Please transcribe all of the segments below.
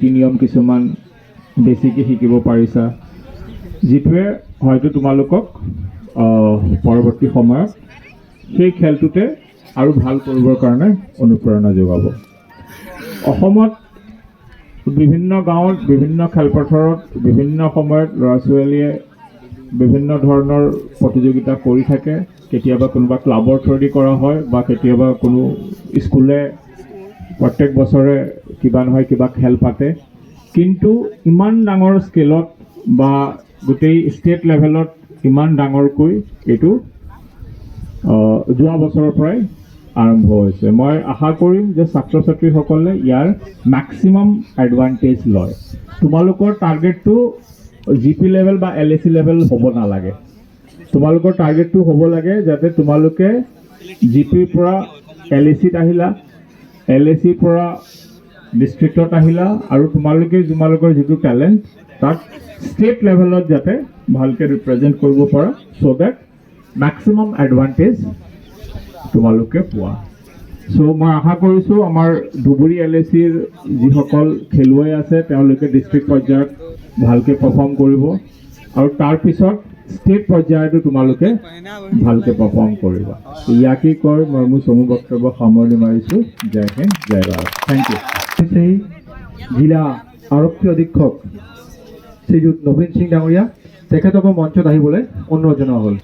নীতি নিয়ম কিছুমান বেছিকৈ শিকিব পাৰিছা, যিটোৱে হয়তো তোমালোকক পৰৱৰ্তী সময়ত সেই খেলটোতে আৰু ভাল কৰিবৰ কাৰণে অনুপ্ৰেৰণা যোগাব। অসমত বিভিন্ন গাঁৱত বিভিন্ন খেলপথাৰত বিভিন্ন সময়ত ল'ৰা ছোৱালীয়ে বিভিন্ন ধৰণৰ প্ৰতিযোগিতা কৰি থাকে। কেতিয়াবা কোনোবা ক্লাবৰ থ্ৰুদি কৰা হয় বা কেতিয়াবা কোনো স্কুলে প্ৰত্যেক বছৰে কিবা নহয় কিবা খেল পাতে, কিন্তু ইমান ডাঙৰ স্কেলত বা গোটেই ষ্টেট লেভেলত ইমান ডাঙৰকৈ এইটো যোৱা বছৰৰ পৰাই আৰম্ভ হৈছে। মই আশা কৰিম যে ছাত্ৰ ছাত্ৰীসকলে ইয়াৰ মেক্সিমাম এডভান্টেজ লয়। তোমালোকৰ টাৰ্গেটটো GP লেভেল বা LAC লেভেল হ'ব নালাগে। তোমালোকৰ টাৰ্গেটটো হ'ব লাগে যাতে তোমালোকে GPৰ পৰা LACত আহিলা, LACৰ পৰা ডিষ্ট্ৰিক্টত আহিলা, আৰু তোমালোকৰ যিটো টেলেণ্ট তাক ষ্টেট লেভেলত যাতে ভালকৈ ৰিপ্ৰেজেণ্ট কৰিব পাৰা, চ' ডেট মেক্সিমাম এডভান্টেজ তোমালোকে পোৱা। চ' মই আশা কৰিছোঁ আমাৰ ধুবুৰী LACৰ যিসকল খেলুৱৈ আছে তেওঁলোকে ডিষ্ট্ৰিক্ট পৰ্যায়ত ভালকৈ পাৰফৰ্ম কৰিব, আৰু তাৰপিছত ষ্টেট পৰ্যায়তো তোমালোকে ভালকৈ পাৰফৰ্ম কৰিবা। ইয়াকেই কৈ মই মোৰ চমু বক্তব্য সামৰণি মাৰিছোঁ। জয় হিন্দ, জয় ভাৰত। Thank you. জিলা আৰক্ষী অধীক্ষক শ্ৰীযুত নবীন সিং ডাঙৰীয়া, তেখেতকো মঞ্চত আহিবলৈ অনুৰোধ জনোৱা হ'ল।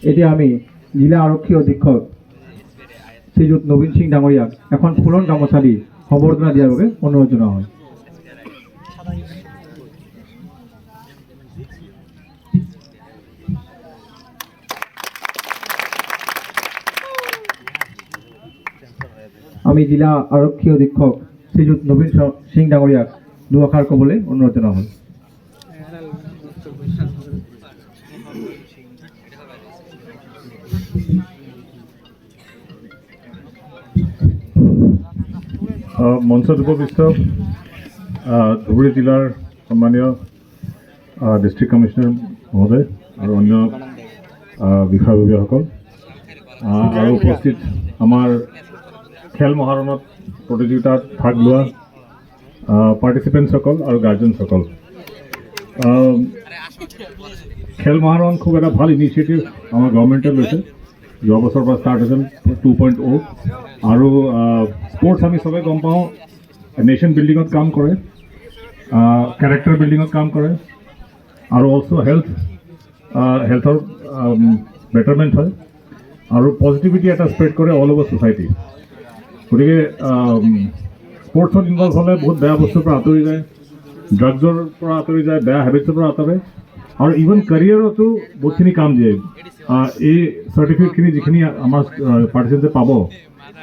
এতিয়া আমি জিলা আৰক্ষী অধীক্ষক শ্ৰীযুত নবীন সিং ডাঙৰীয়াক এখন ফুলন গামোচা দি সম্বৰ্ধনা দিয়াৰ বাবে অনুৰোধ জনোৱা হয়। আমি জিলা আৰক্ষী অধীক্ষক শ্ৰীযুত নবীন সিং ডাঙৰীয়াক দুআষাৰ ক'বলৈ অনুৰোধ জনোৱা হ'ল। মঞ্চত উপবিষ্ট ধুবুৰী জিলাৰ সন্মানীয় ডিষ্ট্ৰিক্ট কমিশ্যনাৰ মহোদয় আৰু অন্য বিষয়ববীয়াসকল, আৰু উপস্থিত আমাৰ খেল মহাৰণত প্ৰতিযোগিতাত ভাগ লোৱা পাৰ্টিচিপেণ্টসকল আৰু গাৰ্জেনসকল। খেল মহাৰণ খুব এটা ভাল ইনিচিয়েটিভ আমাৰ গভৰ্ণমেণ্টে লৈছে। যোৱা বছৰৰ পৰা ষ্টাৰ্ট হৈছিল 2.0, আৰু স্পৰ্টছ আমি চবে গম পাওঁ নেশ্যন বিল্ডিঙত কাম কৰে, কেৰেক্টাৰ বিল্ডিঙত কাম কৰে, আৰু অলছ' হেল্থৰ বেটাৰমেণ্ট হয়, আৰু পজিটিভিটি এটা স্প্ৰেড কৰে অল অভাৰ ছ'চাইটি। গতিকে স্পৰ্টছত ইনভলভ হ'লে বহুত বেয়া বস্তুৰ পৰা আঁতৰি যায়, ড্ৰাগছৰ পৰা আঁতৰি যায়, বেয়া হেবিটছৰ পৰা আঁতৰে, আৰু ইভেন কেৰিয়াৰতো বহুতখিনি কাম দিয়ে। এই চাৰ্টিফিকেটখিনি যিখিনি আমাৰ পাৰ্টিচিপেণ্টে পাব,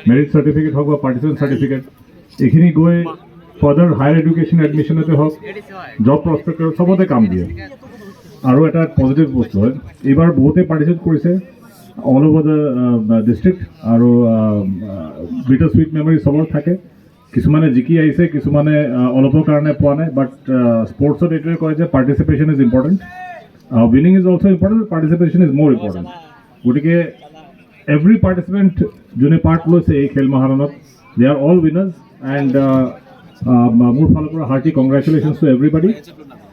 মেৰিট চাৰ্টিফিকেট হওক বা পাৰ্টিচিপেণ্ট চাৰ্টিফিকেট, এইখিনি গৈ ফাৰ্ডাৰ হায়াৰ এডুকেশ্যন এডমিশ্যনতে হওক, জব প্ৰস্পেক্টত চবতে কাম দিয়ে, আৰু এটা পজিটিভ বস্তু হয়। এইবাৰ বহুতেই পাৰ্টিচিপেট কৰিছে অল অভাৰ দ্য ডিষ্ট্ৰিক্ট, আৰু বিটাৰ চুইট মেমৰি চবৰ থাকে। কিছুমানে জিকি আহিছে, কিছুমানে অলপৰ কাৰণে পোৱা নাই, বাট স্পৰ্টছত এইটোৱে কয় যে participation is important, winning is also' important, participation is more important. গতিকে এভৰি পাৰ্টিচিপেণ্ট যোনে পাৰ্ট লৈছে এই খেল মহাৰণত, they are all winners, and মোৰ ফালৰ পৰা hearty congratulations to everybody,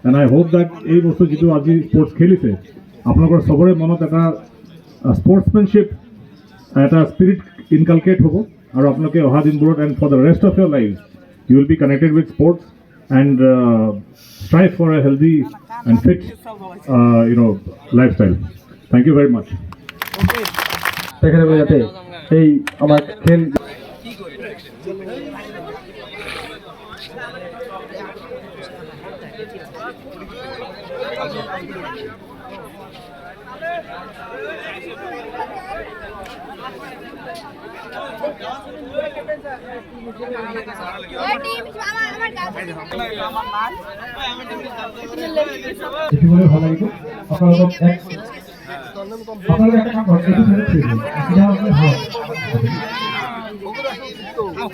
and I hope that এই বস্তু যিটো আজি স্পৰ্টছ খেলিছে, আপোনালোকৰ চবৰে মনত এটা স্পৰ্টছমেনশ্বিপ, এটা স্পিৰিট ইনকালকেট হ'ব, আৰু আপোনালোকে অহা দিনবোৰত and for the rest of year life you will be connected with sports and strive for a healthy and fit lifestyle. Thank you very much. তেখেতসকলে যাতে এই আমাৰ খেল দেখিবলৈ ভাল লাগিব। আপোনালোকক আপোনালোকে এটা কাম কৰক, এইটো খেলত খেলিব, এতিয়া আপোনালোকে ভাল